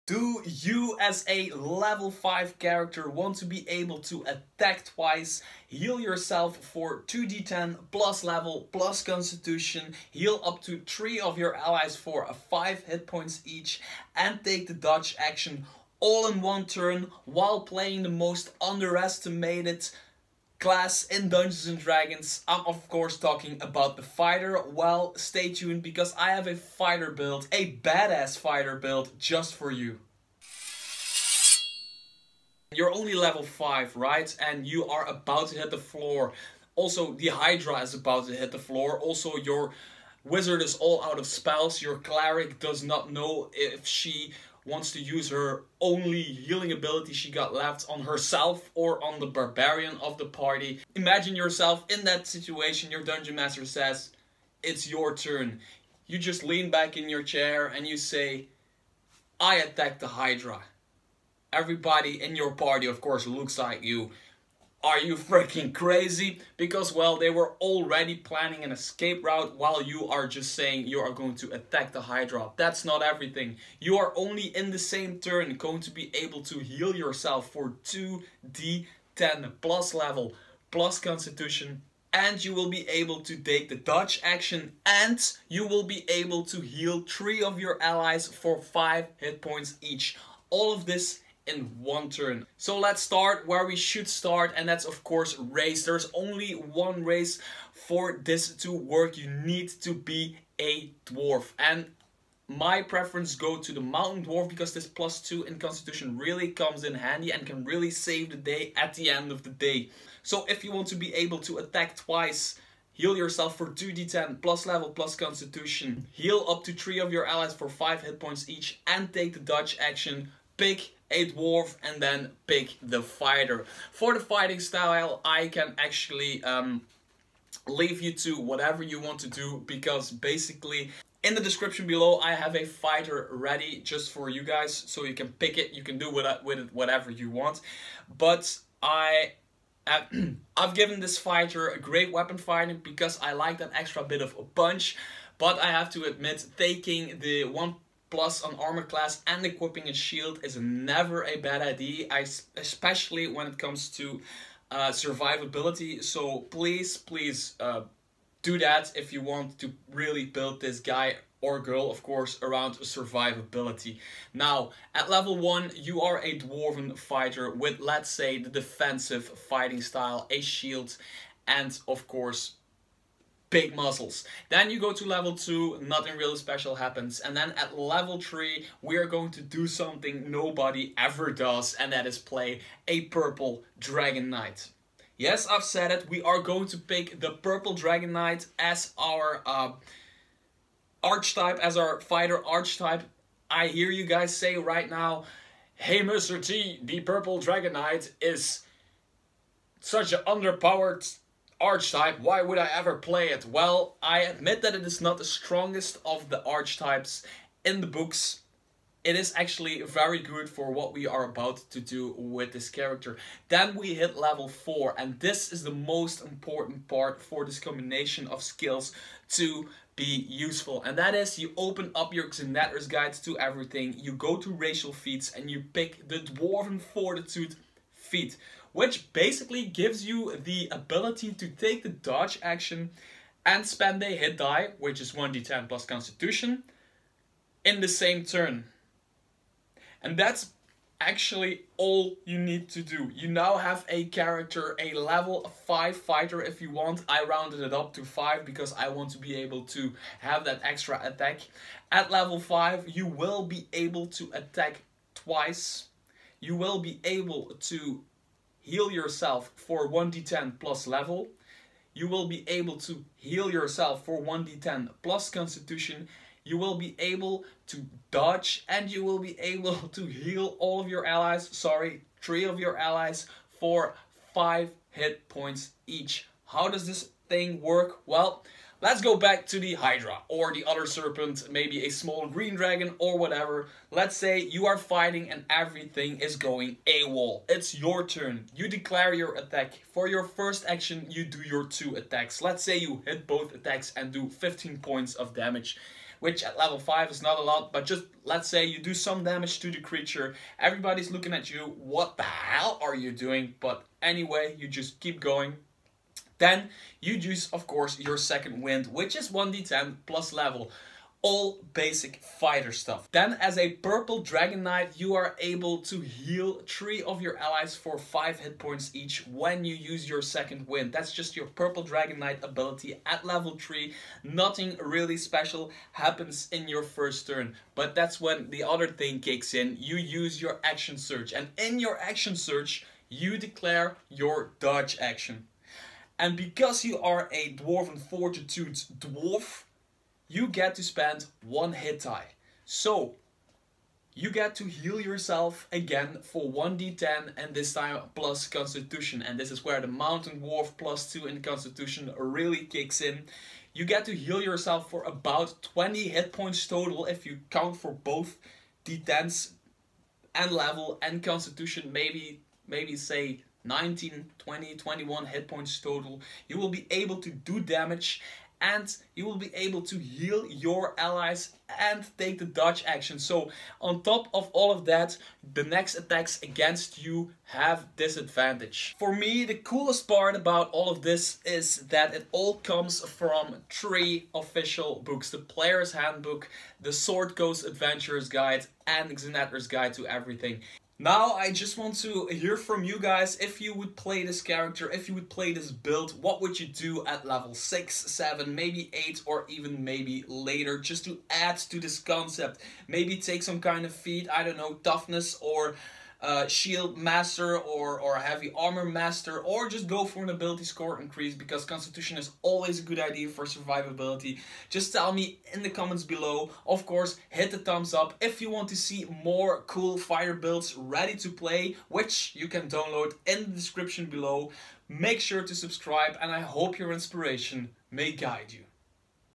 Do you as a level 5 character want to be able to attack twice, heal yourself for 2d10 plus level plus constitution, heal up to 3 of your allies for 5 hit points each, and take the dodge action all in one turn while playing the most underestimated class in Dungeons & Dragons? I'm of course talking about the fighter. Well, stay tuned because I have a fighter build, a badass fighter build just for you. You're only level 5, right? And you are about to hit the floor. Also, the Hydra is about to hit the floor. Also, your wizard is all out of spells. Your cleric does not know if she wants to use her only healing ability she got left on herself or on the barbarian of the party. Imagine yourself in that situation. Your dungeon master says, it's your turn. You just lean back in your chair and you say, I attack the Hydra. Everybody in your party, of course, looks at you. Are you freaking crazy? Because, well, they were already planning an escape route while you are just saying you are going to attack the Hydra. That's not everything. You are only in the same turn going to be able to heal yourself for 2d10 plus level plus constitution. And you will be able to take the dodge action and you will be able to heal 3 of your allies for 5 hit points each. All of this in one turn. So let's start where we should start, and that's of course race. There's only one race for this to work. You need to be a dwarf, and my preference go to the mountain dwarf because this +2 in constitution really comes in handy and can really save the day at the end of the day. So if you want to be able to attack twice, heal yourself for 2d10 plus level plus constitution, heal up to 3 of your allies for 5 hit points each, and take the dodge action, pick a dwarf and then pick the fighter. For the fighting style, I can actually leave you to whatever you want to do, because basically in the description below I have a fighter ready just for you guys, so you can pick it, you can do with it whatever you want. But I've given this fighter a great weapon fighting because I like that extra bit of a punch, but I have to admit, taking the 1+ on armor class and equipping a shield is never a bad idea, especially when it comes to survivability. So please do that if you want to really build this guy or girl, of course, around survivability. Now, at level 1, you are a dwarven fighter with, let's say, the defensive fighting style, a shield, and of course big muscles. Then you go to level 2, nothing really special happens. And then at level 3, we are going to do something nobody ever does, and that is play a purple dragon knight. Yes, I've said it, we are going to pick the purple dragon knight as our archetype, as our fighter archetype. I hear you guys say right now, hey Mr. T, the purple dragon knight is such an underpowered archetype, why would I ever play it? Well, I admit that it is not the strongest of the archetypes in the books. It is actually very good for what we are about to do with this character. Then we hit level 4, and this is the most important part for this combination of skills to be useful. And that is, you open up your Xanathar's guides to everything, you go to racial feats, and you pick the Dwarven Fortitude feat, which basically gives you the ability to take the dodge action and spend a hit die, which is 1d10 plus constitution, in the same turn. And that's actually all you need to do. You now have a character, a level 5 fighter if you want. I rounded it up to 5 because I want to be able to have that extra attack. At level 5, you will be able to attack twice. You will be able to heal yourself for 1d10 plus level. You will be able to heal yourself for 1d10 plus constitution. You will be able to dodge, and you will be able to heal all of your allies, sorry, 3 of your allies for 5 hit points each. How does this thing work? Well, let's go back to the Hydra or the other serpent, maybe a small green dragon or whatever. Let's say you are fighting and everything is going AWOL. It's your turn. You declare your attack. For your first action, you do your 2 attacks. Let's say you hit both attacks and do 15 points of damage. which at level 5 is not a lot, but just let's say you do some damage to the creature, everybody's looking at you, what the hell are you doing? But anyway, you just keep going. Then you use, of course, your second wind, which is 1d10 plus level. All basic fighter stuff. Then as a purple Dragon Knight, you are able to heal 3 of your allies for 5 hit points each when you use your second wind. That's just your purple Dragon Knight ability at level 3. Nothing really special happens in your first turn, but that's when the other thing kicks in. You use your action surge, and in your action surge you declare your dodge action. And because you are a Dwarven Fortitude Dwarf, you get to spend 1 hit die. So you get to heal yourself again for 1d10, and this time plus Constitution. And this is where the Mountain Dwarf plus 2 in Constitution really kicks in. You get to heal yourself for about 20 hit points total if you count for both d10s and level and Constitution. Maybe say 19, 20, 21 hit points total. You will be able to do damage, and you will be able to heal your allies and take the dodge action. So on top of all of that, the next attacks against you have disadvantage. For me, the coolest part about all of this is that it all comes from 3 official books: the Player's Handbook, the Sword Coast Adventurer's Guide, and Xanathar's Guide to Everything. Now I just want to hear from you guys. If you would play this character, if you would play this build, what would you do at level 6, 7, maybe 8, or even maybe later, just to add to this concept? Maybe take some kind of feat, I don't know, toughness or shield master or heavy armor master, or just go for an ability score increase, because Constitution is always a good idea for survivability. Just tell me in the comments below. Of course, hit the thumbs up if you want to see more cool fire builds ready to play, which you can download in the description below. Make sure to subscribe, and I hope your inspiration may guide you.